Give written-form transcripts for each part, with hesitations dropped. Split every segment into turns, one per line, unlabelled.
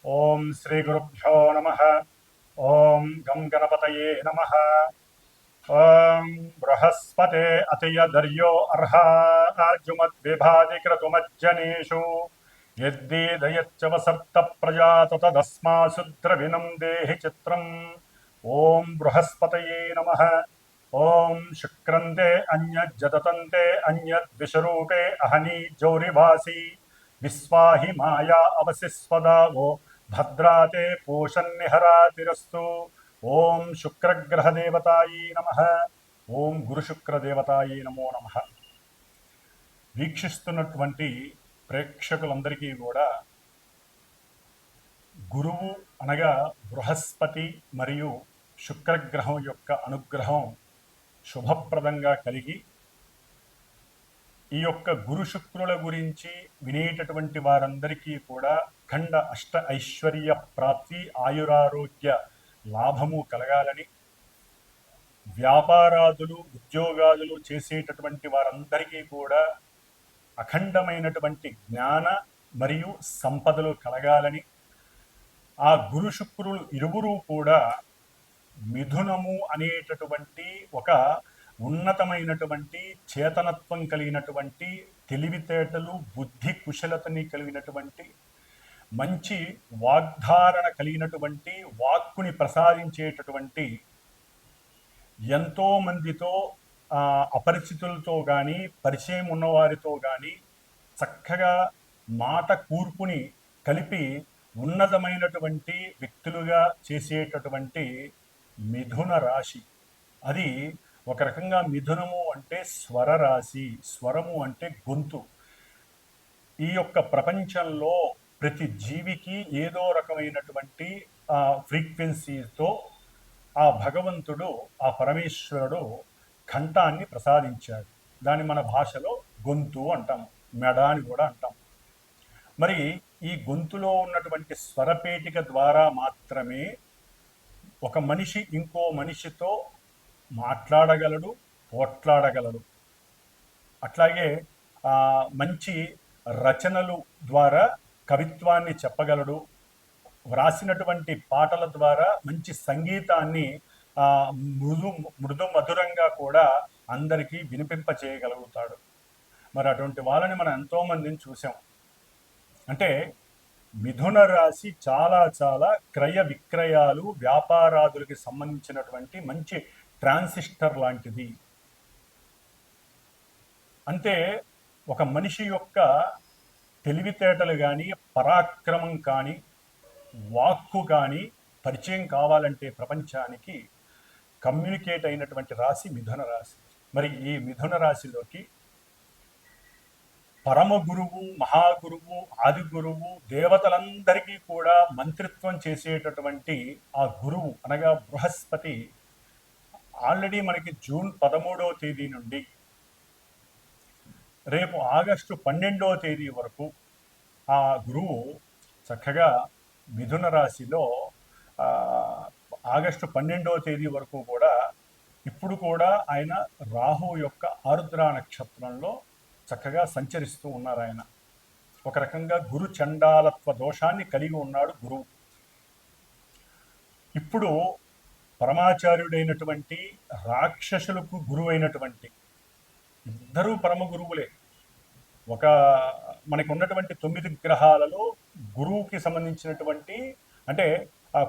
ఓం శ్రీ గురుభ్యో నమః. ఓం గం గణపతయే నమః. ఓం బృహస్పతే అతియదర్యో అర్హాజుమద్విభాతి క్రతుమజ్జనేషు యద్దీదయచ్చవసర్త ప్రజాత తదస్మాసు ద్రవిణం దేహి చిత్రం. ఓం బృహస్పతయే నమః. ఓం శుక్రంతే అన్యజ్జతంతే అన్యద్విషరూపే అహనీ జౌరివాసి విశ్వాహి మాయా అవసిస్వదావో భద్రాతే పూషన్నిహరాతిరస్తు. ఓం శుక్రగ్రహదేవతాయే నమః. ఓం గురుశుక్రదేవతాయే నమో నమః. వీక్షిస్తున్నటువంటి ప్రేక్షకులందరికీ కూడా గురువు అనగా బృహస్పతి మరియు శుక్రగ్రహం యొక్క అనుగ్రహం శుభప్రదంగా కలిగి ఈ యొక్క గురు శుక్రుల గురించి వినేటటువంటి వారందరికీ కూడా ఖండ అష్ట ఐశ్వర్య ప్రాప్తి, ఆయురారోగ్య లాభము కలగాలని, వ్యాపారాదులు ఉద్యోగాదులు చేసేటటువంటి వారందరికీ కూడా అఖండమైనటువంటి జ్ఞాన మరియు సంపదలు కలగాలని, ఆ గురు శుక్రులు ఇరువురు కూడా మిథునము అనేటటువంటి ఒక ఉన్నతమైనటువంటి చేతనత్వం కలిగినటువంటి, తెలివితేటలు బుద్ధి కుశలతని కలిగినటువంటి, మంచి వాగ్ధారణ కలిగినటువంటి, వాక్కుని ప్రసాదించేటటువంటి, ఎంతో మందితో అపరిచితులతో కానీ పరిచయం ఉన్నవారితో కానీ చక్కగా మాట కూర్పుని కలిపి ఉన్నతమైనటువంటి వ్యక్తులుగా చేసేటటువంటి మిథున రాశి. అది ఒక రకంగా మిథునము అంటే స్వర రాశి, స్వరము అంటే గొంతు. ఈ యొక్క ప్రపంచంలో ప్రతి జీవికి ఏదో రకమైనటువంటి ఫ్రీక్వెన్సీతో ఆ భగవంతుడు, ఆ పరమేశ్వరుడు కంఠాన్ని ప్రసాదించాడు. దాన్ని మన భాషలో గొంతు అంటాం, మెడ అని కూడా అంటాం. మరి ఈ గొంతులో ఉన్నటువంటి స్వరపేటిక ద్వారా మాత్రమే ఒక మనిషి ఇంకో మనిషితో మాట్లాడగలడు, పోట్లాడగలడు. అట్లాగే మంచి రచనలు ద్వారా కవిత్వాన్ని చెప్పగలడు. వ్రాసినటువంటి పాటల ద్వారా మంచి సంగీతాన్ని మృదు మధురంగా కూడా అందరికీ వినిపింప చేయగలుగుతాడు. మరి అటువంటి వాళ్ళని మనం ఎంతోమందిని చూసాం. అంటే మిథున రాశి చాలా చాలా క్రయ విక్రయాలు, వ్యాపారాదులకి సంబంధించినటువంటి మంచి ట్రాన్సిస్టర్ లాంటిది. అంటే ఒక మనిషి యొక్క తెలివితేటలు కానీ, పరాక్రమం కానీ, వాక్కు కానీ పరిచయం కావాలంటే ప్రపంచానికి కమ్యూనికేట్ అయినటువంటి రాశి మిథున రాశి. మరి ఈ మిథున రాశిలోకి పరమ గురువు, మహాగురువు, ఆది గురువు, దేవతలందరికీ కూడా మంత్రిత్వం చేసేటటువంటి ఆ గురువు అనగా బృహస్పతి ఆల్రెడీ మనకి జూన్ 13వ తేదీ నుండి రేపు ఆగస్టు 12వ తేదీ వరకు ఆ గురువు చక్కగా మిథున రాశిలో ఆగస్టు 12వ తేదీ వరకు కూడా ఇప్పుడు కూడా ఆయన రాహు యొక్క ఆరుద్ర నక్షత్రంలో చక్కగా సంచరిస్తూ ఉన్నారు. ఆయన ఒక రకంగా గురు చండాలత్వ దోషాన్ని కలిగి ఉన్నాడు గురువు. ఇప్పుడు పరమాచార్యుడైనటువంటి, రాక్షసులకు గురువైనటువంటి ఇద్దరూ పరమ గురువులే. ఒక మనకు ఉన్నటువంటి 9 గ్రహాలలో గురువుకి సంబంధించినటువంటి, అంటే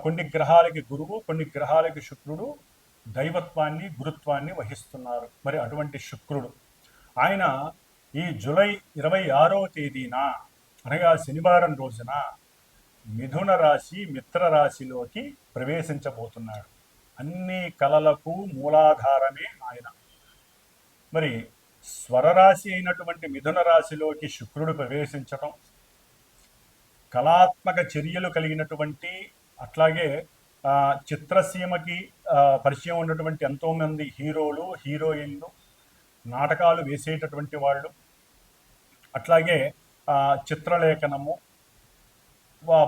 కొన్ని గ్రహాలకి గురువు, కొన్ని గ్రహాలకి శుక్రుడు దైవత్వాన్ని, గురుత్వాన్ని వహిస్తున్నారు. మరి అటువంటి శుక్రుడు ఆయన ఈ జూలై 26వ తేదీన అనగా శనివారం రోజున మిథున రాశి మిత్రరాశిలోకి ప్రవేశించబోతున్నాడు. అన్ని కళలకు మూలాధారమే ఆయన. మరి స్వరరాశి అయినటువంటి మిథున రాశిలోకి శుక్రుడు ప్రవేశించటం, కళాత్మక చర్యలు కలిగినటువంటి, అట్లాగే చిత్రసీమకి పరిచయం ఉన్నటువంటి ఎంతోమంది హీరోలు, హీరోయిన్లు, నాటకాలు వేసేటటువంటి వాళ్ళు, అట్లాగే చిత్రలేఖనము,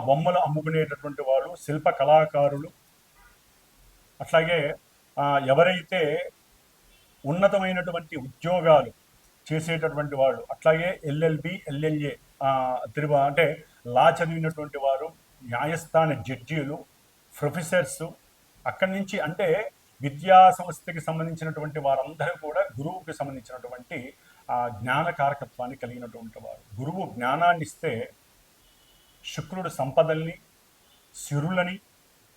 బొమ్మలు అమ్ముకునేటటువంటి వాళ్ళు, శిల్ప కళాకారులు, అట్లాగే ఎవరైతే ఉన్నతమైనటువంటి ఉద్యోగాలు చేసేటటువంటి వాళ్ళు, అట్లాగే ఎల్ఎల్బి, ఎల్ఎల్ఏ అంటే లా చదివినటువంటి వారు, న్యాయస్థాన జడ్జీలు, ప్రొఫెసర్స్, అక్కడి నుంచి అంటే విద్యా సంస్థకి సంబంధించినటువంటి వారందరూ కూడా గురువుకి సంబంధించినటువంటి ఆ జ్ఞాన కారకత్వాన్ని కలిగినటువంటి వారు. గురువు జ్ఞానాన్ని ఇస్తే శుక్రుడు సంపదల్ని, సిరులని,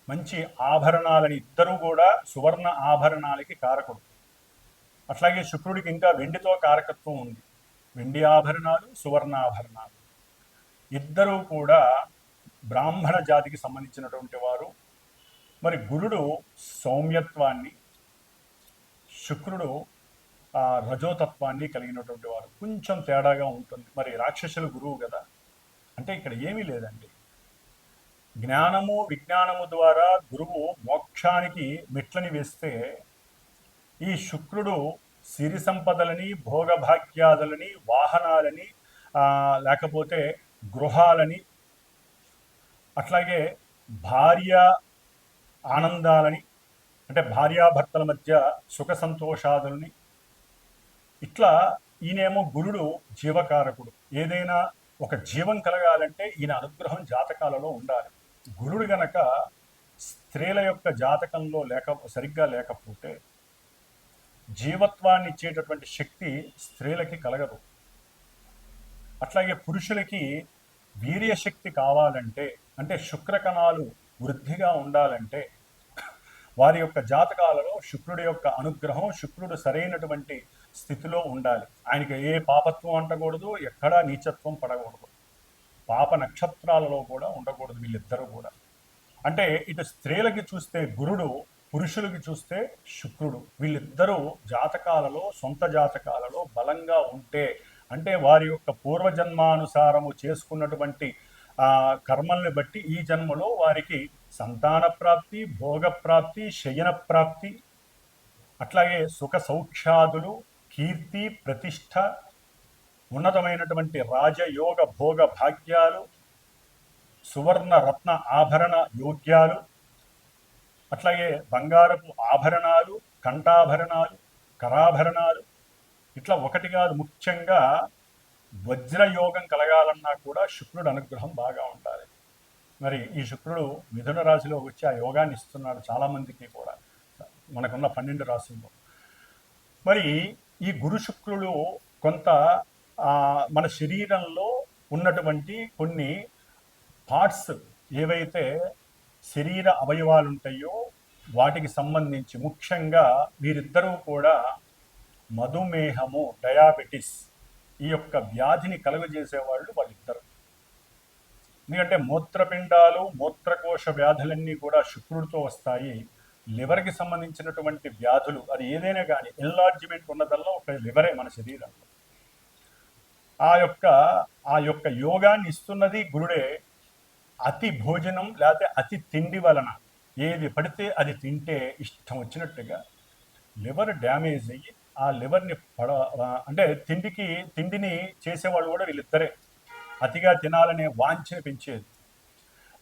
మంచి ఆభరణాలని, ఇద్దరూ కూడా సువర్ణ ఆభరణాలకి కారకుడు. అట్లాగే శుక్రుడికి ఇంకా వెండితో కారకత్వం ఉంది. వెండి ఆభరణాలు, సువర్ణాభరణాలు ఇద్దరూ కూడా బ్రాహ్మణ జాతికి సంబంధించినటువంటి వారు. మరి గురుడు సౌమ్యత్వాన్ని, శుక్రుడు రజోతత్వాన్ని కలిగినటువంటి వారు. కొంచెం తేడాగా ఉంటుంది. మరి రాక్షసుల గురువు కదా, అంటే ఇక్కడ ఏమీ లేదండి. జ్ఞానము విజ్ఞానము ద్వారా గురువు మోక్షానికి మెట్లని వేస్తే, ఈ శుక్రుడు సిరి సంపదలని, భోగభాగ్యాదులని, వాహనాలని, లేకపోతే గృహాలని, అట్లాగే భార్య ఆనందాలని, అంటే భార్యాభర్తల మధ్య సుఖ సంతోషాదులని, ఇట్లా ఈయనేమో గురుడు జీవకారకుడు. ఏదైనా ఒక జీవం కలగాలంటే ఈయన అనుగ్రహం జాతకాలలో ఉండాలి. గురుడు గనక స్త్రీల యొక్క జాతకంలో సరిగ్గా లేకపోతే జీవత్వాన్ని ఇచ్చేటటువంటి శక్తి స్త్రీలకి కలగదు. అట్లాగే పురుషులకి వీర్యశక్తి కావాలంటే, అంటే శుక్రకణాలు వృద్ధిగా ఉండాలంటే వారి యొక్క జాతకాలలో శుక్రుడి యొక్క అనుగ్రహం, శుక్రుడు సరైనటువంటి స్థితిలో ఉండాలి. ఆయనకి ఏ పాపత్వం అంటకూడదు, ఎక్కడా నీచత్వం పడకూడదు, పాప నక్షత్రాలలో కూడా ఉండకూడదు వీళ్ళిద్దరూ కూడా. అంటే ఇటు స్త్రీలకి చూస్తే గురుడు, పురుషులకి చూస్తే శుక్రుడు. వీళ్ళిద్దరూ జాతకాలలో, సొంత జాతకాలలో బలంగా ఉంటే, అంటే వారి యొక్క పూర్వజన్మానుసారము చేసుకున్నటువంటి కర్మల్ని బట్టి ఈ జన్మలో వారికి సంతాన ప్రాప్తి, భోగప్రాప్తి, శయన ప్రాప్తి, అట్లాగే సుఖ సౌఖ్యాదులు, కీర్తి, ప్రతిష్ట, ఉన్నతమైనటువంటి రాజయోగ భోగ భాగ్యాలు, సువర్ణ రత్న ఆభరణ యోగ్యాలు, అట్లాగే బంగారపు ఆభరణాలు, కంఠాభరణాలు, కరాభరణాలు, ఇట్లా ఒకటి కాదు, ముఖ్యంగా వజ్రయోగం కలగాలన్నా కూడా శుక్రుడు అనుగ్రహం బాగా ఉండాలి. మరి ఈ శుక్రుడు మిథున రాశిలో వచ్చి ఆ యోగాన్ని ఇస్తున్నాడు చాలామందికి కూడా, మనకున్న 12 రాశుల్లో. మరి ఈ గురు శుక్రులు కొంత మన శరీరంలో ఉన్నటువంటి కొన్ని పార్ట్స్ ఏవైతే శరీర అవయవాలు ఉంటాయో వాటికి సంబంధించి, ముఖ్యంగా వీరిద్దరూ కూడా మధుమేహము, డయాబెటిస్, ఈ యొక్క వ్యాధిని కలుగజేసేవాళ్ళు వాళ్ళిద్దరు. ఎందుకంటే మూత్రపిండాలు, మూత్రకోశ వ్యాధులన్నీ కూడా శుక్రుడితో వస్తాయి. లివర్కి సంబంధించినటువంటి వ్యాధులు, అది ఏదైనా కానీ ఎన్లార్జ్మెంట్ ఉన్నదల్లా ఒక లివరే మన శరీరంలో. ఆ యొక్క యోగాన్ని ఇస్తున్నది గురుడే. అతి భోజనం లేకపోతే అతి తిండి వలన ఏది పడితే అది తింటే ఇష్టం వచ్చినట్టుగా లివర్ డ్యామేజ్ అయ్యి ఆ లివర్ని అంటే తిండిని చేసేవాళ్ళు కూడా వీళ్ళిద్దరే. అతిగా తినాలనే వాంఛని పెంచేది.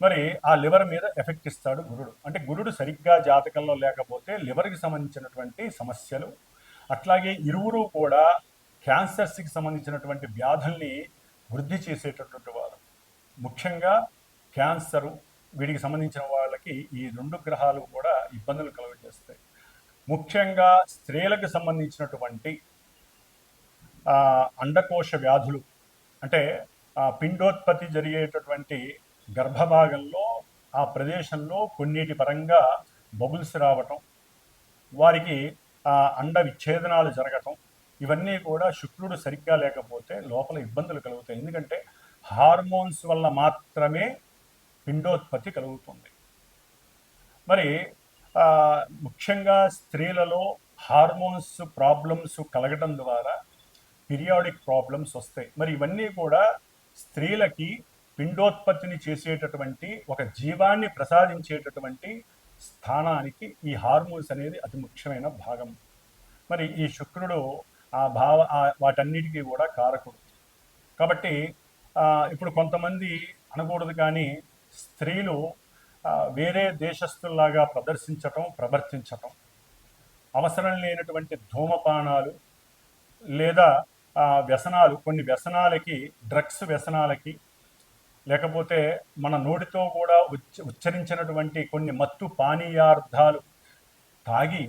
మరి ఆ లివర్ మీద ఎఫెక్ట్ ఇస్తాడు గురుడు. అంటే గురుడు సరిగ్గా జాతకంలో లేకపోతే లివర్కి సంబంధించినటువంటి సమస్యలు, అట్లాగే ఇరువురు కూడా క్యాన్సర్స్కి సంబంధించినటువంటి వ్యాధుల్ని వృద్ధి చేసేటటువంటి వారు. ముఖ్యంగా క్యాన్సరు, వీటికి సంబంధించిన వాళ్ళకి ఈ 2 గ్రహాలు కూడా ఇబ్బందులు కలుగజేస్తాయి. ముఖ్యంగా స్త్రీలకు సంబంధించినటువంటి అండకోశ వ్యాధులు, అంటే పిండోత్పత్తి జరిగేటటువంటి గర్భభాగంలో ఆ ప్రదేశంలో కొన్నిటి పరంగా బబుల్స్ రావటం, వారికి అండ విచ్ఛేదనాలు జరగటం, ఇవన్నీ కూడా శుక్రుడు సరిగ్గా లేకపోతే లోపల ఇబ్బందులు కలుగుతాయి. ఎందుకంటే హార్మోన్స్ వల్ల మాత్రమే పిండోత్పత్తి కలుగుతుంది. మరి ముఖ్యంగా స్త్రీలలో హార్మోన్స్ ప్రాబ్లమ్స్ కలగటం ద్వారా పీరియాడిక్ ప్రాబ్లమ్స్ వస్తాయి. మరి ఇవన్నీ కూడా స్త్రీలకి పిండోత్పత్తిని చేసేటటువంటి, ఒక జీవాన్ని ప్రసాదించేటటువంటి స్థానానికి ఈ హార్మోన్స్ అనేది అతి ముఖ్యమైన భాగం. మరి ఈ శుక్రుడు వాటన్నిటికీ కూడా కారకుడు. కాబట్టి ఇప్పుడు కొంతమంది అనకూడదు కానీ స్త్రీలు వేరే దేశస్తుల్లాగా ప్రవర్తించటం, అవసరం లేనటువంటి ధూమపానాలు లేదా వ్యసనాలు, కొన్ని వ్యసనాలకి, డ్రగ్స్ వ్యసనాలకి, లేకపోతే మన నోటితో కూడా ఉచ్చరించినటువంటి కొన్ని మత్తు పానీయార్థాలు తాగి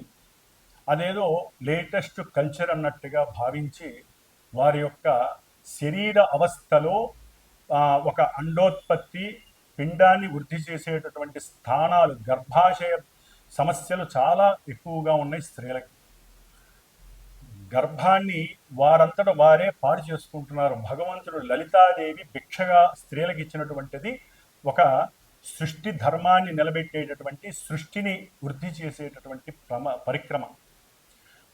అదేదో లేటెస్ట్ కల్చర్ అన్నట్టుగా భావించి వారి యొక్క శరీర అవస్థలో ఒక అండోత్పత్తి పిండాన్ని వృద్ధి చేసేటటువంటి స్థానాలు గర్భాశయ సమస్యలు చాలా ఎక్కువగా ఉన్నాయి స్త్రీలకి. గర్భాన్ని వారంతట వారే పాడు చేసుకుంటున్నారు. భగవంతుడు లలితాదేవి భిక్షగా స్త్రీలకు ఇచ్చినటువంటిది ఒక సృష్టి ధర్మాన్ని నిలబెట్టేటటువంటి, సృష్టిని వృద్ధి చేసేటటువంటి పరిక్రమ.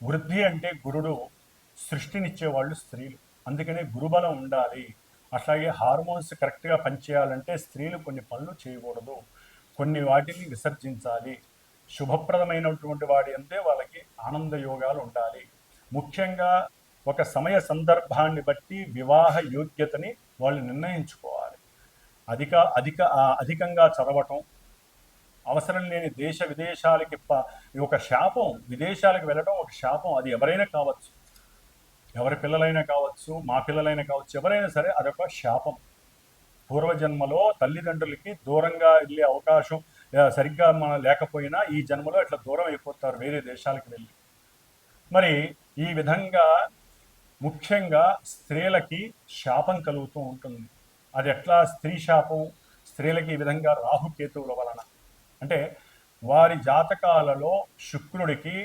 వృద్ధి అంటే గురుడు, సృష్టినిచ్చేవాళ్ళు స్త్రీలు. అందుకనే గురుబలం ఉండాలి. అట్లాగే హార్మోన్స్ కరెక్ట్గా పనిచేయాలంటే స్త్రీలు కొన్ని పనులు చేయకూడదు, కొన్ని వాటిని విసర్జించాలి. శుభప్రదమైనటువంటి వాడి అంతే వాళ్ళకి ఆనంద యోగాలు ఉండాలి. ముఖ్యంగా ఒక సమయ సందర్భాన్ని బట్టి వివాహ యోగ్యతని వాళ్ళు నిర్ణయించుకోవాలి. అధికంగా చదవటం, అవసరం లేని దేశ విదేశాలకి ఒక శాపం. విదేశాలకు వెళ్ళడం ఒక శాపం. అది ఎవరైనా కావచ్చు, ఎవరి పిల్లలైనా కావచ్చు, మా పిల్లలైనా కావచ్చు, ఎవరైనా సరే అదొక శాపం. పూర్వజన్మలో తల్లిదండ్రులకి దూరంగా వెళ్ళే అవకాశం సరిగ్గా లేకపోయినా ఈ జన్మలో ఇట్లా దూరం అయిపోతారు వేరే దేశాలకు వెళ్ళి. మరి ఈ విధంగా ముఖ్యంగా స్త్రీలకి శాపం కలుగుతూ ఉంటుంది. అది ఎట్లా స్త్రీ శాపం? స్త్రీలకి ఈ విధంగా రాహుకేతువుల వలన. అంటే వారి జాతకాలలో శుక్రుడికి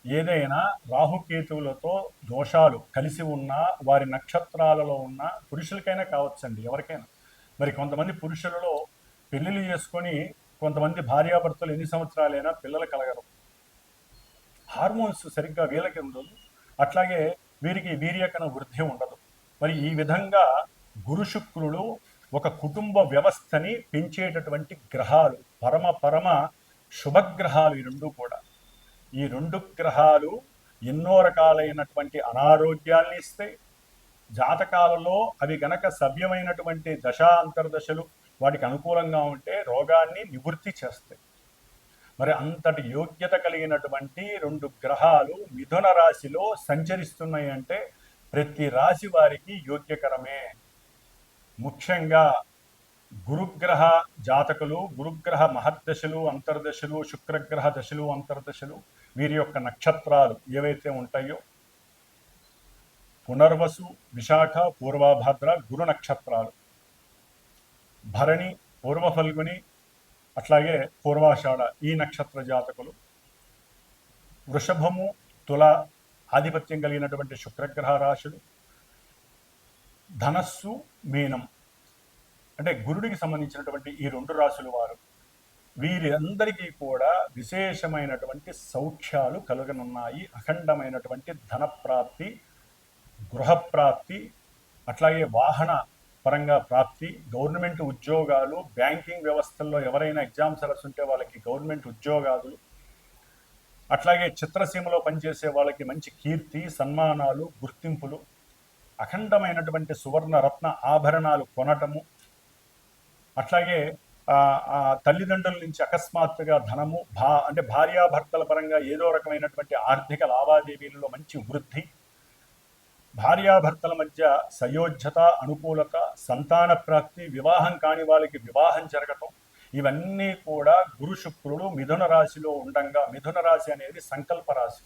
ఏదైనా రాహుకేతువులతో దోషాలు కలిసి ఉన్నా, వారి నక్షత్రాలలో ఉన్న పురుషులకైనా కావచ్చండి, ఎవరికైనా. మరి కొంతమంది పురుషులలో పెళ్లిళ్ళు చేసుకొని కొంతమంది భార్యాభర్తలు ఎన్ని సంవత్సరాలైనా పిల్లలు కలగరు. హార్మోన్స్ సరిగ్గా వీళ్ళకి ఉండదు, అట్లాగే వీరికి వీర్యకణ వృద్ధి ఉండదు. మరి ఈ విధంగా గురు శుక్రులు ఒక కుటుంబ వ్యవస్థని పెంచేటటువంటి గ్రహాలు, పరమ శుభగ్రహాలు ఈ రెండు కూడా. ఈ రెండు గ్రహాలు ఎన్నో రకాలైనటువంటి అనారోగ్యాల్ని ఇస్తాయి. జాతకాలలో అవి గనక సవ్యమైనటువంటి దశా అంతర్దశలు వాటికి అనుకూలంగా ఉంటే రోగాన్ని నివృత్తి చేస్తాయి. మరి అంతటి యోగ్యత కలిగినటువంటి రెండు గ్రహాలు మిథున రాశిలో సంచరిస్తున్నాయి అంటే ప్రతి రాశి వారికి యోగ్యకరమే. ముఖ్యంగా గురుగ్రహ జాతకులు, గురుగ్రహ మహర్దశలు, అంతర్దశలు, శుక్రగ్రహ దశలు, అంతర్దశలు, వీరి యొక్క నక్షత్రాలు ఏవైతే ఉంటాయో పునర్వసు, విశాఖ, పూర్వభద్ర గురు నక్షత్రాలు, భరణి, పూర్వ ఫల్గుని, అట్లాగే పూర్వాషాఢ ఈ నక్షత్ర జాతకులు, వృషభము, తుల ఆధిపత్యం కలిగినటువంటి శుక్రగ్రహ రాశులు, ధనస్సు, మీనం అంటే గురుడికి సంబంధించినటువంటి ఈ రెండు రాశుల వారు, వీరందరికీ కూడా విశేషమైనటువంటి సౌఖ్యాలు కలుగనున్నాయి. అఖండమైనటువంటి ధనప్రాప్తి, గృహప్రాప్తి, అట్లాగే వాహన పరంగా ప్రాప్తి, గవర్నమెంట్ ఉద్యోగాలు, బ్యాంకింగ్ వ్యవస్థల్లో ఎవరైనా ఎగ్జామ్స్ రాస్తుంటే వాళ్ళకి గవర్నమెంట్ ఉద్యోగాలు, అట్లాగే చిత్రసీమలో పనిచేసే వాళ్ళకి మంచి కీర్తి, సన్మానాలు, గుర్తింపులు, అఖండమైనటువంటి సువర్ణ రత్న ఆభరణాలు కొనటము, అట్లాగే తల్లిదండ్రుల నుంచి అకస్మాత్తుగా ధనము, అంటే భార్యాభర్తల పరంగా ఏదో రకమైనటువంటి ఆర్థిక లావాదేవీలలో మంచి వృద్ధి, భార్యాభర్తల మధ్య సయోధ్యత, అనుకూలత, సంతాన ప్రాప్తి, వివాహం కాని వాళ్ళకి వివాహం జరగటం, ఇవన్నీ కూడా గురు శుక్రుడు మిథున రాశిలో ఉండంగా. మిథున రాశి అనేది సంకల్ప రాశి.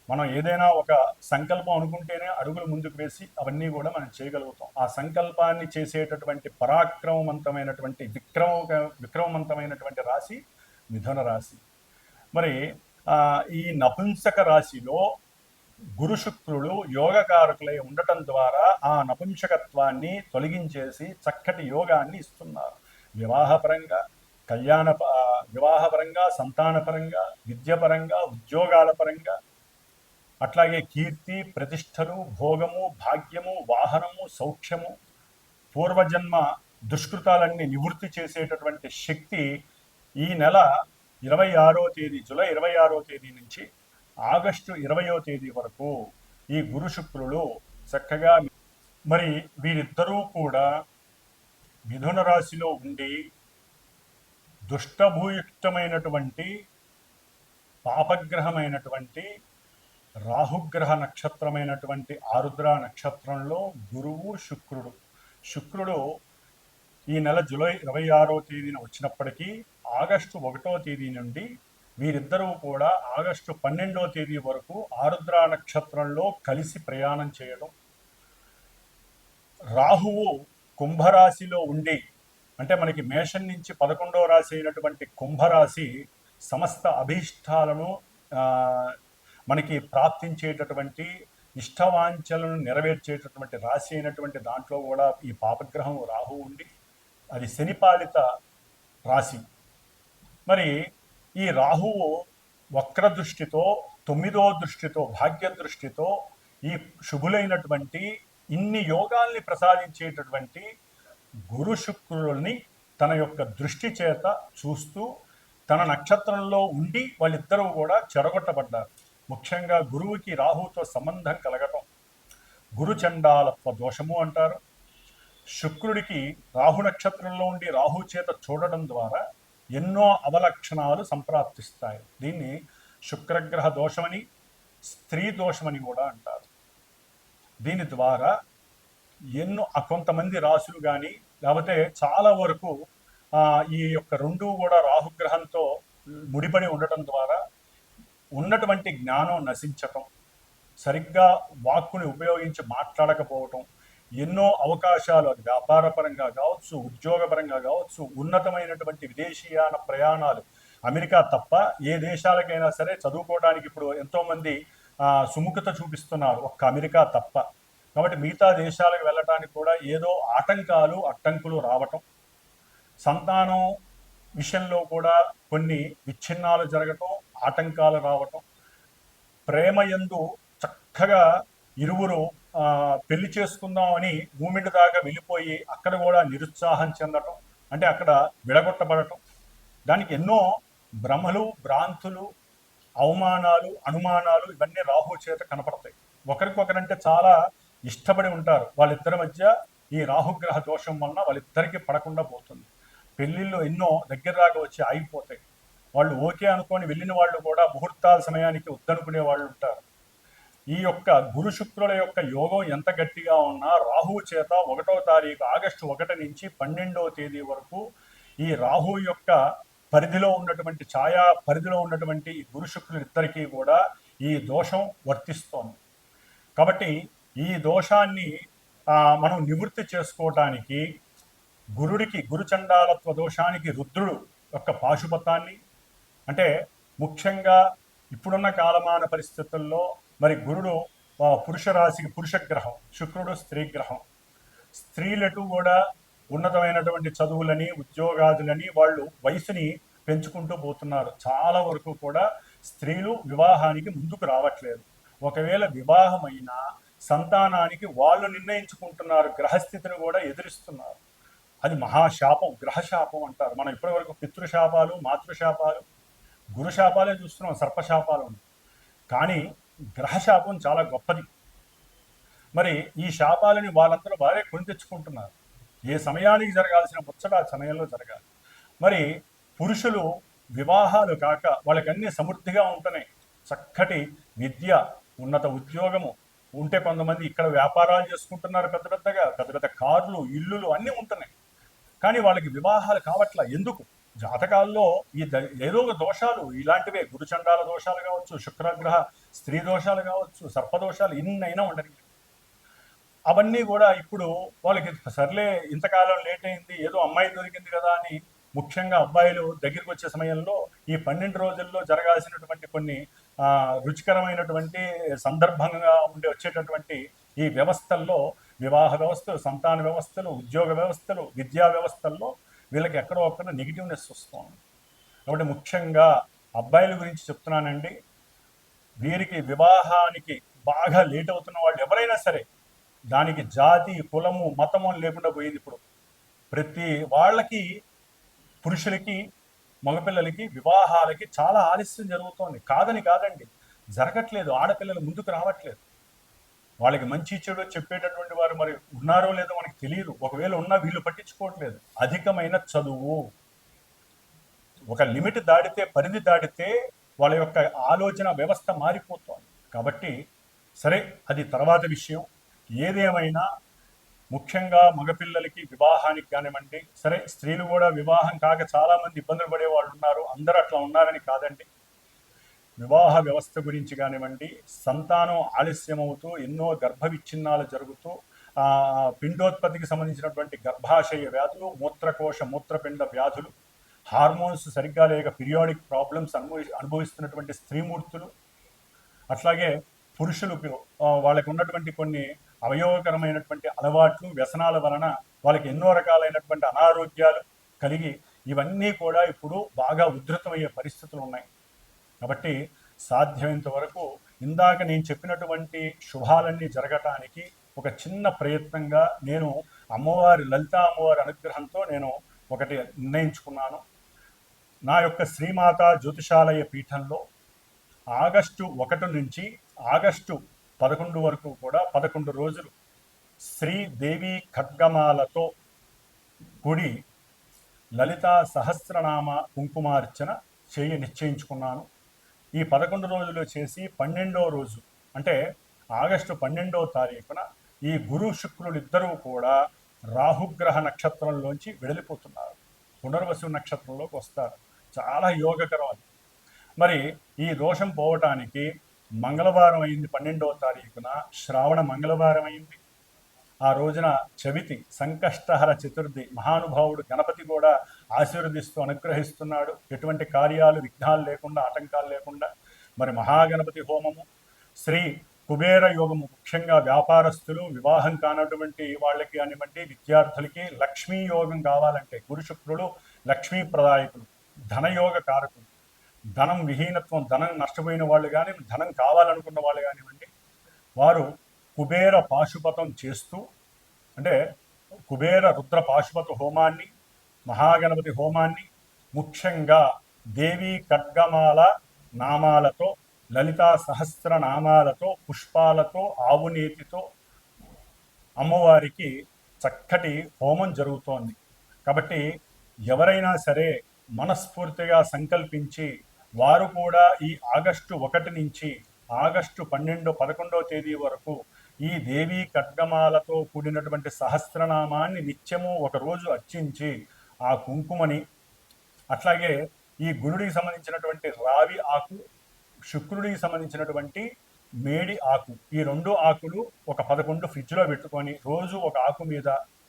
మనం ఏదైనా ఒక సంకల్పం అనుకుంటేనే అడుగులు ముందుకు వేసి అవన్నీ కూడా మనం చేయగలుగుతాం. ఆ సంకల్పాన్ని చేసేటటువంటి పరాక్రమవంతమైనటువంటి విక్రమవంతమైనటువంటి రాశి మిథున రాశి. మరి ఈ నపుంసక రాశిలో గురు శుక్రుడు యోగకారకులై ఉండటం ద్వారా ఆ నపుంసకత్వాన్ని తొలగించేసి చక్కటి యోగాన్ని ఇస్తున్నారు. వివాహపరంగా, వివాహపరంగా, సంతానపరంగా, విద్యపరంగా, ఉద్యోగాల పరంగా, అట్లాగే కీర్తి, ప్రతిష్టలు, భోగము, భాగ్యము, వాహనము, సౌఖ్యము, పూర్వజన్మ దుష్కృతాలన్నీ నివృత్తి చేసేటటువంటి శక్తి ఈ నెల 26వ తేదీ, జూలై 26వ తేదీ నుంచి ఆగస్టు 20వ తేదీ వరకు ఈ గురు శుక్రులు చక్కగా. మరి వీరిద్దరూ కూడా మిథున రాశిలో ఉండి దుష్టభూయుక్తమైనటువంటి పాపగ్రహమైనటువంటి రాహుగ్రహ నక్షత్రమైనటువంటి ఆరుద్ర నక్షత్రంలో గురువు శుక్రుడు ఈ నెల జూలై 26వ తేదీన వచ్చినప్పటికీ ఆగస్టు 1వ తేదీ నుండి వీరిద్దరూ కూడా ఆగస్టు 12వ తేదీ వరకు ఆరుద్ర నక్షత్రంలో కలిసి ప్రయాణం చేయడం, రాహువు కుంభరాశిలో ఉండి, అంటే మనకి మేషం నుంచి 11వ రాశి అయినటువంటి కుంభరాశి సమస్త అభీష్టాలను మనకి ప్రాప్తించేటటువంటి ఇష్టవాంఛలను నెరవేర్చేటటువంటి రాశి అయినటువంటి దాంట్లో కూడా ఈ పాపగ్రహం రాహు ఉండి అది శనిపాలిత రాశి. మరి ఈ రాహువు వక్ర దృష్టితో 9వ దృష్టితో భాగ్య దృష్టితో ఈ శుభులైనటువంటి ఇన్ని యోగాల్ని ప్రసాదించేటటువంటి గురు శుక్రుల్ని తన యొక్క దృష్టి చేత చూస్తూ తన నక్షత్రంలో ఉండి వాళ్ళిద్దరూ కూడా చెడగొట్టబడ్డారు. ముఖ్యంగా గురువుకి రాహుతో సంబంధం కలగటం గురు చండాలత్వ దోషము అంటారు. శుక్రుడికి రాహు నక్షత్రంలో ఉండి రాహు చేత చూడడం ద్వారా ఎన్నో అవలక్షణాలు సంప్రాప్తిస్తాయి. దీన్ని శుక్రగ్రహ దోషమని, స్త్రీ దోషమని కూడా అంటారు. దీని ద్వారా ఎన్నో కొంతమంది రాసులు కానీ లేకపోతే చాలా వరకు ఈ యొక్క రెండు కూడా రాహుగ్రహంతో ముడిపడి ఉండటం ద్వారా ఉన్నటువంటి జ్ఞానం నశించటం, సరిగ్గా వాక్కుని ఉపయోగించి మాట్లాడకపోవటం, ఎన్నో అవకాశాలు అది వ్యాపారపరంగా కావచ్చు, ఉద్యోగపరంగా కావచ్చు, ఉన్నతమైనటువంటి విదేశీయాన ప్రయాణాలు అమెరికా తప్ప ఏ దేశాలకైనా సరే చదువుకోవడానికి ఇప్పుడు ఎంతోమంది సుముఖత చూపిస్తున్నారు, ఒక్క అమెరికా తప్ప. కాబట్టి మిగతా దేశాలకు వెళ్ళటానికి కూడా ఏదో ఆటంకాలు అడ్డంకులు రావటం, సంతానం విషయంలో కూడా కొన్ని విచ్ఛిన్నాలు జరగటం, ఆటంకాలు రావటం, ప్రేమయందు చక్కగా ఇరువురు పెళ్లి చేసుకుందామని మూమెంట్ దాకా వెళ్ళిపోయి అక్కడ కూడా నిరుత్సాహం చెందటం, అంటే అక్కడ విడగొట్టబడటం, దానికి ఎన్నో భ్రమలు, భ్రాంతులు, అవమానాలు, అనుమానాలు ఇవన్నీ రాహు చేత కనపడతాయి. ఒకరికొకరంటే చాలా ఇష్టపడి ఉంటారు. వాళ్ళిద్దరి మధ్య ఈ రాహుగ్రహ దోషం వలన వాళ్ళిద్దరికీ పడకుండా పోతుంది. పెళ్ళిళ్ళు ఎన్నో దగ్గర దాకా వచ్చి ఆగిపోతాయి. వాళ్ళు ఓకే అనుకొని వెళ్ళిన వాళ్ళు కూడా ముహూర్తాల సమయానికి వద్దనుకునే వాళ్ళు ఉంటారు. ఈ యొక్క గురు శుక్రుల యొక్క యోగం ఎంత గట్టిగా ఉన్నా రాహువు చేత 1వ తారీఖు ఆగస్టు 1 నుంచి 12వ తేదీ వరకు ఈ రాహు యొక్క పరిధిలో ఉన్నటువంటి ఛాయా పరిధిలో ఉన్నటువంటి గురు శుక్రులు ఇద్దరికీ కూడా ఈ దోషం వర్తిస్తోంది. కాబట్టి ఈ దోషాన్ని మనం నివృత్తి చేసుకోవటానికి గురుడికి గురుచండాలత్వ దోషానికి రుద్రుడు యొక్క పాశుపతాన్ని, అంటే ముఖ్యంగా ఇప్పుడున్న కాలమాన పరిస్థితుల్లో మరి గురుడు పురుష రాశికి పురుషగ్రహం, శుక్రుడు స్త్రీగ్రహం. స్త్రీలటు కూడా ఉన్నతమైనటువంటి చదువులని, ఉద్యోగాదులని వాళ్ళు వయసుని పెంచుకుంటూ పోతున్నారు. చాలా వరకు కూడా స్త్రీలు వివాహానికి ముందుకు రావట్లేదు. ఒకవేళ వివాహమైనా సంతానానికి వాళ్ళు నిర్ణయించుకుంటున్నారు, గ్రహస్థితిని కూడా ఎదురిస్తున్నారు. అది మహాశాపం, గ్రహశాపం అంటారు. మనం ఇప్పటివరకు పితృశాపాలు, మాతృశాపాలు, గురుశాపాలే చూస్తున్నాం, సర్పశాపాలు. కానీ గ్రహశాపం చాలా గొప్పది. మరి ఈ శాపాలని వాళ్ళందరూ వారే కొని తెచ్చుకుంటున్నారు. ఏ సమయానికి జరగాల్సిన ముచ్చట ఆ సమయంలో జరగాలి. మరి పురుషులు వివాహాలు కాక వాళ్ళకి అన్ని సమృద్ధిగా ఉంటున్నాయి. చక్కటి విద్య, ఉన్నత ఉద్యోగము ఉంటే కొంతమంది ఇక్కడ వ్యాపారాలు చేసుకుంటున్నారు, పెద్ద పెద్ద కార్లు, ఇల్లులు అన్నీ ఉంటున్నాయి. కానీ వాళ్ళకి వివాహాలు కావట్లా. ఎందుకు? జాతకాల్లో ఈ ఏదో దోషాలు ఇలాంటివే, గురుచండాల దోషాలు కావచ్చు, శుక్రగ్రహ స్త్రీ దోషాలు కావచ్చు, సర్పదోషాలు ఇన్నైనా ఉండని. అవన్నీ కూడా ఇప్పుడు వాళ్ళకి సర్లే ఇంతకాలం లేట్ అయింది, ఏదో అమ్మాయి దొరికింది కదా అని, ముఖ్యంగా అబ్బాయిలు దగ్గరికి వచ్చే సమయంలో ఈ 12 రోజుల్లో జరగాల్సినటువంటి కొన్ని రుచికరమైనటువంటి సందర్భంగా వచ్చేటటువంటి ఈ వ్యవస్థల్లో, వివాహ వ్యవస్థలు, సంతాన వ్యవస్థలు, ఉద్యోగ వ్యవస్థలు, విద్యా వ్యవస్థల్లో వీళ్ళకి ఎక్కడో ఒక్కడ నెగిటివ్నెస్ వస్తుంది. కాబట్టి ముఖ్యంగా అబ్బాయిల గురించి చెప్తున్నానండి. వీరికి వివాహానికి బాగా లేట్ అవుతున్న వాళ్ళు ఎవరైనా సరే, దానికి జాతి, కులము, మతము లేకుండా పోయింది. ఇప్పుడు ప్రతి వాళ్ళకి, పురుషులకి, మగపిల్లలకి వివాహాలకి చాలా ఆలస్యం జరుగుతోంది. కాదండి, జరగట్లేదు. ఆడపిల్లలు ముందుకు రావట్లేదు. వాళ్ళకి మంచి చెడు చెప్పేటటువంటి వారు మరి ఉన్నారో లేదో మనకి తెలియదు. ఒకవేళ ఉన్నా వీళ్ళు పట్టించుకోవట్లేదు. అధికమైన చదువు, ఒక లిమిట్ దాటితే, పరిధి దాటితే వాళ్ళ యొక్క ఆలోచన వ్యవస్థ మారిపోతోంది. కాబట్టి సరే, అది తర్వాత విషయం. ఏదేమైనా ముఖ్యంగా మగపిల్లలకి వివాహానికి కానివ్వండి, సరే స్త్రీలు కూడా వివాహం కాక చాలామంది ఇబ్బందులు పడే వాళ్ళు ఉన్నారు, అందరూ అట్లా ఉన్నారని కాదండి. వివాహ వ్యవస్థ గురించి కానివ్వండి, సంతానం ఆలస్యమవుతూ ఎన్నో గర్భ విచ్ఛిన్నాలు జరుగుతూ పిండోత్పత్తికి సంబంధించినటువంటి గర్భాశయ వ్యాధులు, మూత్రకోశ మూత్రపిండ వ్యాధులు, హార్మోన్స్ సరిగ్గా లేక పీరియాడిక్ ప్రాబ్లమ్స్ అనుభవిస్తున్నటువంటి స్త్రీమూర్తులు, అట్లాగే పురుషులకు వాళ్ళకి ఉన్నటువంటి కొన్ని అవయవకరమైనటువంటి అలవాట్లు, వ్యసనాల వలన వాళ్ళకి ఎన్నో రకాలైనటువంటి అనారోగ్యాలు కలిగి ఇవన్నీ కూడా ఇప్పుడు బాగా ఉధృతమయ్యే పరిస్థితులు ఉన్నాయి. కాబట్టి సాధ్యమైనంత వరకు ఇందాక నేను చెప్పినటువంటి శుభాలన్నీ జరగటానికి ఒక చిన్న ప్రయత్నంగా నేను లలితా అమ్మవారి అనుగ్రహంతో నేను ఒకటి నిర్ణయించుకున్నాను. నా యొక్క శ్రీమాత జ్యోతిషాలయ పీఠంలో ఆగస్టు 1 నుంచి ఆగస్టు 11 వరకు కూడా 11 రోజులు శ్రీదేవి ఖడ్గమాలతో కూడి లలితా సహస్రనామ కుంకుమార్చన నిశ్చయించుకున్నాను. ఈ 11 రోజులు చేసి 12వ రోజు అంటే ఆగస్టు 12వ తారీఖున ఈ గురు శుక్రులు ఇద్దరూ కూడా రాహుగ్రహ నక్షత్రంలోంచి వెడలిపోతున్నారు, పునర్వసు నక్షత్రంలోకి వస్తారు. చాలా యోగకరం అది. మరి ఈ దోషం పోవటానికి మంగళవారం అయింది, 12వ తారీఖున శ్రావణ మంగళవారం అయింది. ఆ రోజున చవితి సంకష్టహర చతుర్థి, మహానుభావుడు గణపతి కూడా ఆశీర్వదిస్తూ అనుగ్రహిస్తున్నాడు, ఎటువంటి కార్యాలు విఘ్నాలు లేకుండా ఆటంకాలు లేకుండా. మరి మహాగణపతి హోమము, శ్రీ కుబేర యోగము, ముఖ్యంగా వ్యాపారస్తులు, వివాహం కానటువంటి వాళ్ళకి కానివ్వండి, విద్యార్థులకి లక్ష్మీ యోగం కావాలంటే గురు శుక్రులు లక్ష్మీ ప్రదాయకులు, ధనయోగ కారకులు. ధనం విహీనత్వం, ధనం నష్టపోయిన వాళ్ళు కానీ, ధనం కావాలనుకున్న వాళ్ళు కానివ్వండి, వారు కుబేర పాశుపతం చేస్తూ, అంటే కుబేర రుద్ర పాశుపత హోమాన్ని, మహాగణపతి హోమాన్ని, ముఖ్యంగా దేవీ ఖడ్గమాల నామాలతో, లలితా సహస్ర నామాలతో, పుష్పాలతో, ఆవునేతితో అమ్మవారికి చక్కటి హోమం జరుగుతోంది. కాబట్టి ఎవరైనా సరే మనస్ఫూర్తిగా సంకల్పించి వారు కూడా ఈ ఆగస్టు 1 నుంచి ఆగస్టు 11వ తేదీ వరకు ఈ దేవీ ఖడ్గమాలతో కూడినటువంటి సహస్రనామాన్ని నిత్యము ఒకరోజు అర్చించి ఆ కుంకుమని, అట్లాగే ఈ గురుడికి సంబంధించినటువంటి రావి ఆకు, శుక్రుడికి సంబంధించినటువంటి మేడి ఆకు, ఈ 2 ఆకులు ఒక 11 ఫ్రిడ్జ్లో పెట్టుకొని రోజు ఒక ఆకు మీద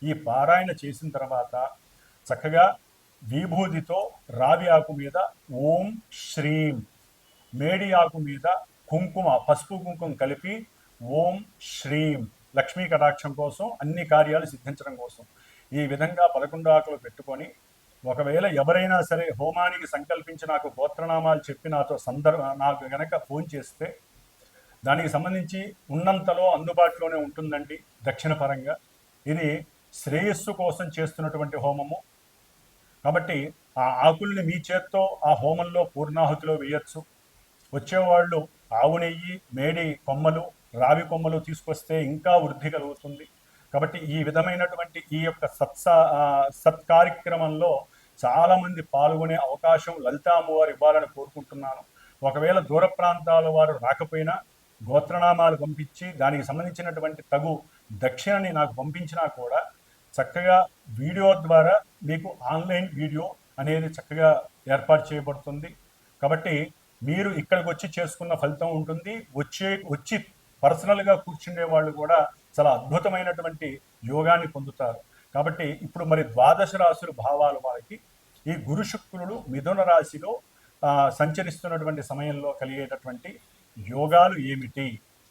ఈ పారాయణ చేసిన తర్వాత చక్కగా విభూతితో రావి ఆకు మీద ఓం శ్రీం, మేడి ఆకు మీద కుంకుమ, పసుపు కుంకుమ కలిపి ఓం శ్రీం, లక్ష్మీ కటాక్షం కోసం, అన్ని కార్యాలు సిద్ధించడం కోసం ఈ విధంగా 11 ఆకులు పెట్టుకొని, ఒకవేళ ఎవరైనా సరే హోమానికి సంకల్పించి నాకు గోత్రనామాలు చెప్పి నాకు గనక ఫోన్ చేస్తే దానికి సంబంధించి ఉన్నంతలో అందుబాటులోనే ఉంటుందండి. దక్షిణ పరంగా ఇది శ్రేయస్సు కోసం చేస్తున్నటువంటి హోమము కాబట్టి ఆ ఆకుల్ని మీ చేత్తో ఆ హోమంలో పూర్ణాహుతిలో వేయచ్చు. వచ్చేవాళ్ళు ఆవు నెయ్యి, మేడి కొమ్మలు, రావి కొమ్మలు తీసుకొస్తే ఇంకా వృద్ధి కలుగుతుంది. కాబట్టి ఈ విధమైనటువంటి ఈ యొక్క సత్కార్యక్రమంలో చాలామంది పాల్గొనే అవకాశం లలితా అమ్మవారు ఇవ్వాలని కోరుకుంటున్నాను. ఒకవేళ దూర ప్రాంతాల వారు రాకపోయినా గోత్రనామాలు పంపించి దానికి సంబంధించినటువంటి తగు దక్షిణని నాకు పంపించినా కూడా చక్కగా వీడియో ద్వారా మీకు ఆన్లైన్ వీడియో అనేది చక్కగా ఏర్పాటు చేయబడుతుంది. కాబట్టి మీరు ఇక్కడికి వచ్చి చేసుకున్న ఫలితం ఉంటుంది. వచ్చి పర్సనల్గా కూర్చునే వాళ్ళు కూడా చాలా అద్భుతమైనటువంటి యోగాన్ని పొందుతారు. కాబట్టి ఇప్పుడు మరి ద్వాదశ రాశుల భావాలు వారికి ఈ గురు శుక్రులు మిథున రాశిలో సంచరిస్తున్నటువంటి సమయంలో కలిగేటటువంటి యోగాలు ఏమిటి,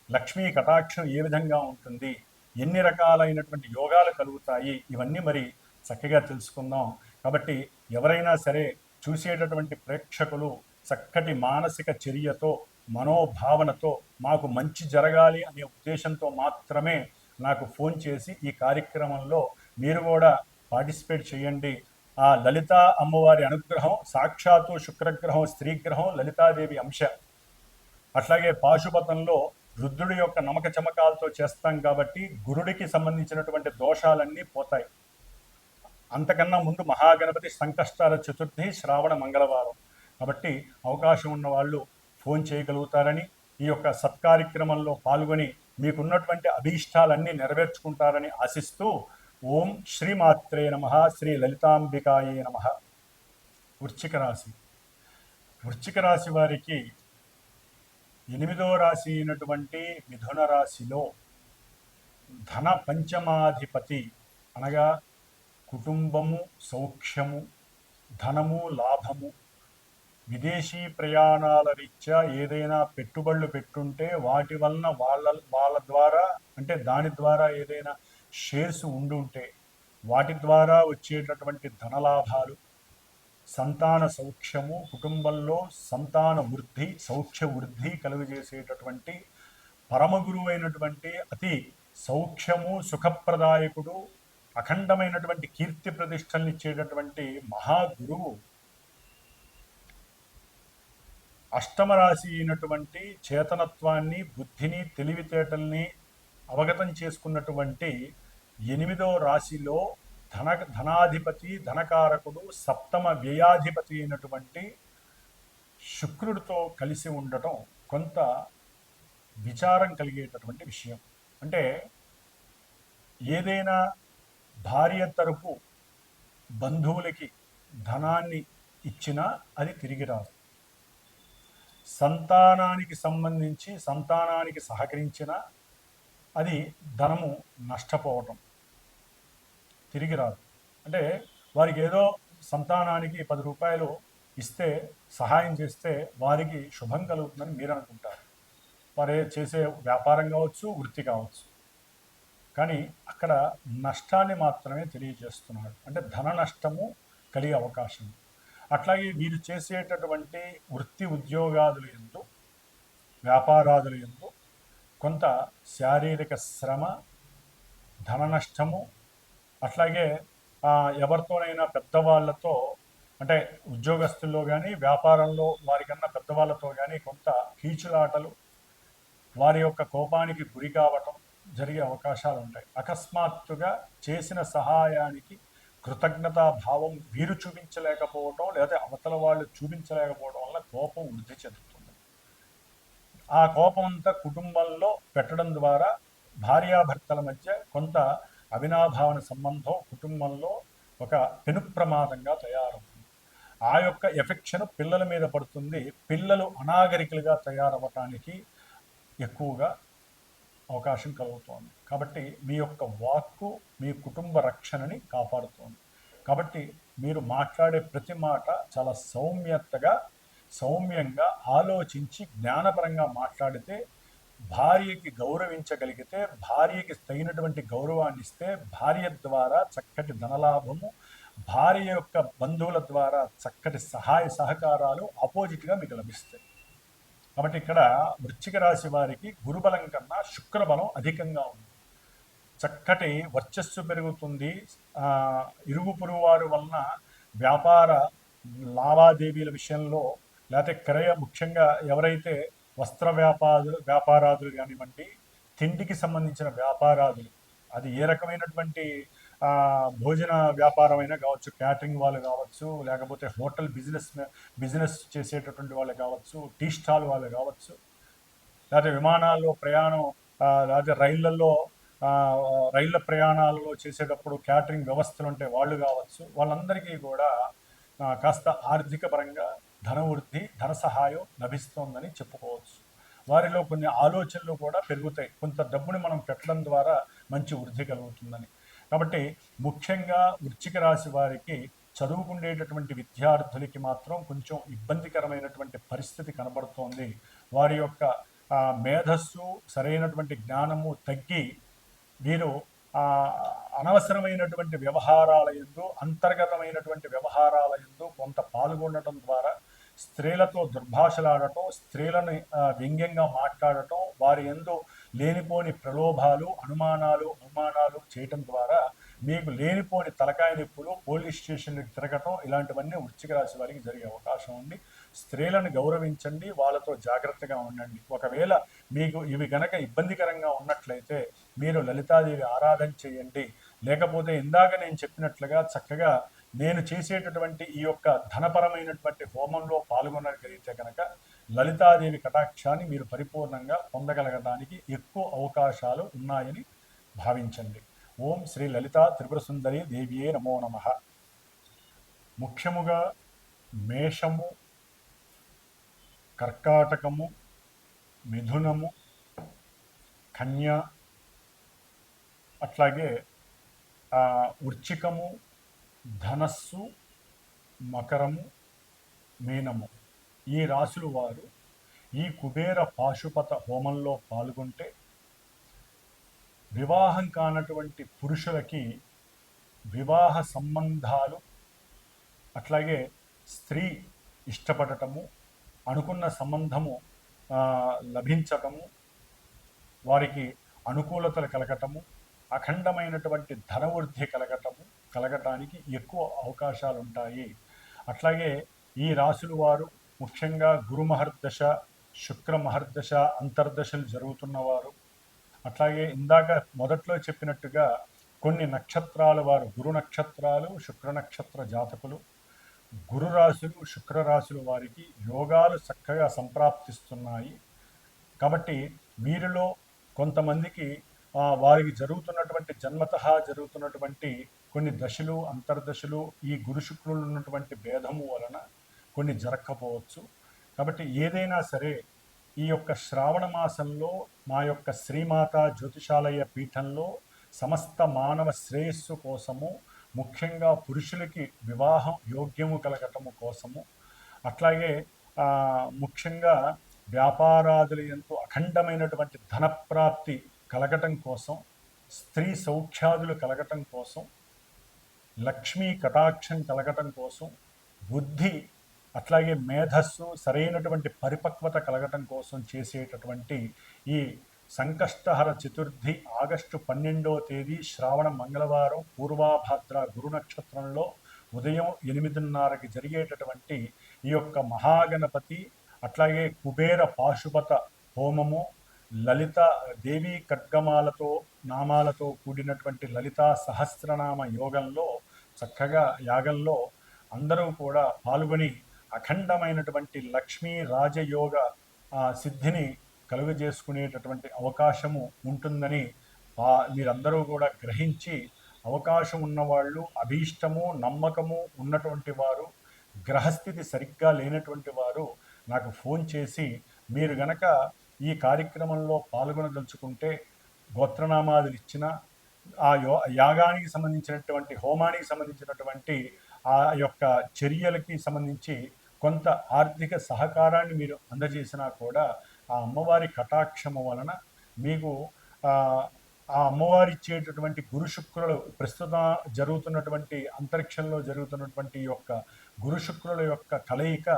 లక్ష్మీ కటాక్షం ఏ విధంగా ఉంటుంది, ఎన్ని రకాలైనటువంటి యోగాలు కలుగుతాయి, ఇవన్నీ మరి చక్కగా తెలుసుకుందాం. కాబట్టి ఎవరైనా సరే చూసేటటువంటి ప్రేక్షకులు చక్కటి మానసిక చర్యతో, మనోభావనతో మాకు మంచి జరగాలి అనే ఉద్దేశంతో మాత్రమే నాకు ఫోన్ చేసి ఈ కార్యక్రమంలో మీరు కూడా పార్టిసిపేట్ చేయండి. ఆ లలితా అమ్మవారి అనుగ్రహం, సాక్షాత్తు శుక్రగ్రహం, స్త్రీగ్రహం, లలితాదేవి అంశ, అట్లాగే పాశుపతంలో రుద్రుడి యొక్క నమక చమకాలతో చేస్తాం కాబట్టి గురుడికి సంబంధించినటువంటి దోషాలన్నీ పోతాయి. అంతకన్నా ముందు మహాగణపతి సంకష్టాల చతుర్థి, శ్రావణ మంగళవారం. కాబట్టి అవకాశం ఉన్న వాళ్ళు ఫోన్ చేయగలుగుతారని, ఈ యొక్క సత్కార్యక్రమంలో పాల్గొని మీకున్నటువంటి అభీష్టాలన్నీ నెరవేర్చుకుంటారని ఆశిస్తూ ఓం శ్రీమాత్రే నమః, శ్రీ లలితాంబికాయే నమః. వృశ్చిక రాశి. వృశ్చిక రాశి వారికి 8వ రాశి అయినటువంటి మిథున రాశిలో ధన పంచమాధిపతి అనగా కుటుంబము, సౌఖ్యము, ధనము, లాభము, విదేశీ ప్రయాణాల రీత్యా ఏదైనా పెట్టుబడులు పెట్టుంటే వాటి వలన వాళ్ళ ద్వారా, అంటే దాని ద్వారా ఏదైనా షేర్స్ ఉండుంటే వాటి ద్వారా వచ్చేటటువంటి ధనలాభాలు, సంతాన సౌఖ్యము, కుటుంబంలో సంతాన వృద్ధి, సౌఖ్య వృద్ధి కలుగజేసేటటువంటి పరమగురువు అయినటువంటి అతి సౌఖ్యము, సుఖప్రదాయకుడు, అఖండమైనటువంటి కీర్తి ప్రతిష్టల్ని ఇచ్చేటటువంటి మహాగురువు అష్టమ రాశి అయినటువంటి చేతనత్వాన్ని, బుద్ధిని, తెలివితేటల్ని అవగతం చేసుకున్నటువంటి 8వ రాశిలో ధనాధిపతి, ధనకారకుడు, సప్తమ వ్యయాధిపతి అయినటువంటి శుక్రుడితో కలిసి ఉండటం కొంత విచారం కలిగేటటువంటి విషయం. అంటే ఏదైనా భార్య తరపు బంధువులకి ధనాన్ని ఇచ్చినా అది తిరిగి రాదు. సంతానానికి సంబంధించి సంతానానికి సహకరించిన అది ధనము నష్టపోవటం, తిరిగి రాదు. అంటే వారికి ఏదో సంతానానికి 10 రూపాయలు ఇస్తే, సహాయం చేస్తే వారికి శుభం కలుగుతుందని మీరు అనుకుంటారు. వారు చేసే వ్యాపారం కావచ్చు, వృత్తి కావచ్చు. కానీ అక్కడ నష్టాన్ని మాత్రమే తెలియజేస్తున్నాడు. అంటే ధన నష్టము కలిగే అవకాశం. అట్లాగే వీరు చేసేటటువంటి వృత్తి ఉద్యోగాదుల యందు, వ్యాపారాదుల యందు కొంత శారీరక శ్రమ, ధన నష్టము, అట్లాగే ఎవరితోనైనా పెద్దవాళ్ళతో, అంటే ఉద్యోగస్తుల్లో కానీ వ్యాపారంలో వారికన్నా పెద్దవాళ్ళతో కానీ కొంత కీచులాటలు, వారి యొక్క కోపానికి గురి కావటం జరిగే అవకాశాలు ఉంటాయి. అకస్మాత్తుగా చేసిన సహాయానికి కృతజ్ఞతా భావం వీరు చూపించలేకపోవటం, లేదా అవతల వాళ్ళు చూపించలేకపోవడం వల్ల కోపం వృద్ధి చెందుతుంది. ఆ కోపం అంతా కుటుంబంలో పెట్టడం ద్వారా భార్యాభర్తల మధ్య కొంత అవినాభావన సంబంధం కుటుంబంలో ఒక పెను ప్రమాదంగా తయారవుతుంది. ఆ యొక్క ఎఫెక్షన్ పిల్లల మీద పడుతుంది. పిల్లలు అనాగరికులుగా తయారవటానికి ఎక్కువగా అవకాశం కలుగుతోంది. కాబట్టి మీ యొక్క వాక్కు మీ కుటుంబ రక్షణని కాపాడుతోంది. కాబట్టి మీరు మాట్లాడే ప్రతి మాట చాలా సౌమ్యంగా ఆలోచించి జ్ఞానపరంగా మాట్లాడితే, భార్యకి గౌరవించగలిగితే, భార్యకి తగినటువంటి గౌరవాన్ని ఇస్తే, భార్య ద్వారా చక్కటి ధనలాభము, భార్య యొక్క బంధువుల ద్వారా చక్కటి సహాయ సహకారాలు ఆపోజిట్గా మీకు లభిస్తాయి. కాబట్టి ఇక్కడ వృశ్చిక రాశి వారికి గురుబలం కన్నా శుక్రబలం అధికంగా ఉంది. చక్కటి వర్చస్సు పెరుగుతుంది. ఇరుగు పొరుగు వారి వలన వ్యాపార లావాదేవీల విషయంలో, లేకపోతే ముఖ్యంగా ఎవరైతే వస్త్ర వ్యాపారాదులు కానివ్వండి, తిండికి సంబంధించిన వ్యాపారాదులు, అది ఏ రకమైనటువంటి భోజన వ్యాపారమైనా కావచ్చు, క్యాటరింగ్ వాళ్ళు కావచ్చు, లేకపోతే హోటల్ బిజినెస్ చేసేటటువంటి వాళ్ళు కావచ్చు, టీ స్టాల్ వాళ్ళు కావచ్చు, లేకపోతే విమానాల్లో ప్రయాణం, లేకపోతే రైళ్ళ ప్రయాణాలలో చేసేటప్పుడు క్యాటరింగ్ వ్యవస్థలు ఉంటే వాళ్ళు కావచ్చు, వాళ్ళందరికీ కూడా కాస్త ఆర్థిక పరంగా ధనవృద్ధి, ధన సహాయం లభిస్తోందని చెప్పుకోవచ్చు. వారిలో కొన్ని ఆలోచనలు కూడా పెరుగుతాయి. కొంత డబ్బుని మనం పెట్టడం ద్వారా మంచి వృద్ధి కలుగుతుందని. కాబట్టి ముఖ్యంగా వృశ్చిక రాశి వారికి చదువుకునేటటువంటి విద్యార్థులకి మాత్రం కొంచెం ఇబ్బందికరమైనటువంటి పరిస్థితి కనబడుతోంది. వారి యొక్క మేధస్సు, సరైనటువంటి జ్ఞానము తగ్గి వీరు అనవసరమైనటువంటి వ్యవహారాల యందు, అంతర్గతమైనటువంటి వ్యవహారాల యందు కొంత పాల్గొనడం ద్వారా స్త్రీలతో దుర్భాషలాడటం, స్త్రీలను వ్యంగ్యంగా మాట్లాడటం, వారి యందు లేనిపోని ప్రలోభాలు, అవమానాలు చేయటం ద్వారా మీకు లేనిపోని తలకాయ నొప్పులు, పోలీస్ స్టేషన్కి తిరగటం, ఇలాంటివన్నీ వృశ్చిక రాశి వారికి జరిగే అవకాశం ఉంది. స్త్రీలను గౌరవించండి, వాళ్ళతో జాగ్రత్తగా ఉండండి. ఒకవేళ మీకు ఇవి గనక ఇబ్బందికరంగా ఉన్నట్లయితే మీరు లలితాదేవి ఆరాధన చేయండి. లేకపోతే ఇందాక నేను చెప్పినట్లుగా చక్కగా నేను చేసేటటువంటి ఈ యొక్క ధనపరమైనటువంటి హోమంలో పాల్గొనగలిగితే కనుక లలితాదేవి కటాక్షాన్ని మీరు పరిపూర్ణంగా పొందగలగడానికి ఎక్కువ అవకాశాలు ఉన్నాయని భావించండి. ఓం శ్రీ లలితా త్రిపుర సుందరి దేవియే నమో నమః. ముఖ్యముగా మేషము, కర్కాటకము, మిథునము, కన్య, అట్లాగే వృశ్చికము, ధనస్సు, మకరము, మీనము, ఈ రాశుల వారు ఈ కుబేర పాశుపత హోమంలో పాల్గొంటే వివాహం కానటువంటి పురుషులకి వివాహ సంబంధాలు, అట్లాగే స్త్రీ ఇష్టపడటము, అనుకున్న సంబంధము లభించటము, వారికి అనుకూలతలు కలగటము, అఖండమైనటువంటి ధనవృద్ధి కలగటానికి ఎక్కువ అవకాశాలు ఉంటాయి. అట్లాగే ఈ రాశుల వారు ముఖ్యంగా గురు మహర్దశ, శుక్ర మహర్దశ అంతర్దశలు జరుగుతున్నవారు, అట్లాగే ఇందాక మొదట్లో చెప్పినట్టుగా కొన్ని నక్షత్రాల వారు, గురు నక్షత్రాలు, శుక్ర నక్షత్ర జాతకులు, గురు రాశులు, శుక్ర రాశుల వారికి యోగాలు చక్కగా సంప్రాప్తిస్తున్నాయి. కాబట్టి వీరిలో కొంతమందికి వారికి జరుగుతున్నటువంటి జన్మతః జరుగుతున్నటువంటి కొన్ని దశలు, అంతర్దశలు ఈ గురు శుక్రులు ఉన్నటువంటి భేదము వలన కొన్ని జరగకపోవచ్చు. కాబట్టి ఏదైనా సరే ఈ యొక్క శ్రావణ మాసంలో మా యొక్క శ్రీమాత జ్యోతిషాలయ పీఠంలో సమస్త మానవ శ్రేయస్సు కోసము, ముఖ్యంగా పురుషులకి వివాహం యోగ్యము కలగటము కోసము, అట్లాగే ముఖ్యంగా వ్యాపారాదులు ఎంతో అఖండమైనటువంటి ధనప్రాప్తి కలగటం కోసం, స్త్రీ సౌఖ్యాదులు కలగటం కోసం, లక్ష్మీ కటాక్షం కలగటం కోసం, బుద్ధి అట్లాగే మేధస్సు సరైనటువంటి పరిపక్వత కలగటం కోసం చేసేటటువంటి ఈ సంకష్టహర చతుర్థి ఆగస్టు 12వ తేదీ శ్రావణ మంగళవారం పూర్వాభాద్ర గురు నక్షత్రంలో ఉదయం 8:30కి జరిగేటటువంటి ఈ యొక్క మహాగణపతి అట్లాగే కుబేర పాశుపత హోమము, లలిత దేవీ ఖడ్గమాలతో నామాలతో కూడినటువంటి లలితా సహస్రనామ చక్కగా యాగంలో అందరూ కూడా పాల్గొని అఖండమైనటువంటి లక్ష్మీ రాజయోగ సిద్ధిని కలుగజేసుకునేటటువంటి అవకాశము ఉంటుందని మీరందరూ కూడా గ్రహించి, అవకాశం ఉన్నవాళ్ళు, అభీష్టము నమ్మకము ఉన్నటువంటి వారు, గ్రహస్థితి సరిగ్గా లేనటువంటి వారు నాకు ఫోన్ చేసి మీరు గనక ఈ కార్యక్రమంలో పాల్గొనదలుచుకుంటే గోత్రనామాదులు ఇచ్చిన ఆ యాగానికి సంబంధించినటువంటి హోమానికి సంబంధించినటువంటి ఆ యొక్క చర్యలకి సంబంధించి కొంత ఆర్థిక సహకారాన్ని మీరు అందజేసినా కూడా ఆ అమ్మవారి కటాక్షము వలన మీకు ఆ అమ్మవారి ఇచ్చేటటువంటి గురు శుక్రులు ప్రస్తుతం జరుగుతున్నటువంటి అంతరిక్షంలో జరుగుతున్నటువంటి యొక్క గురు శుక్రుల యొక్క కలయిక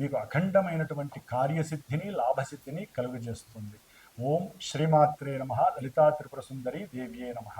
మీకు అఖండమైనటువంటి కార్యసిద్ధిని, లాభసిద్ధిని కలుగజేస్తుంది. ఓం శ్రీమాత్రే నమః. లలితా త్రిపుర సుందరి దేవ్యే నమః.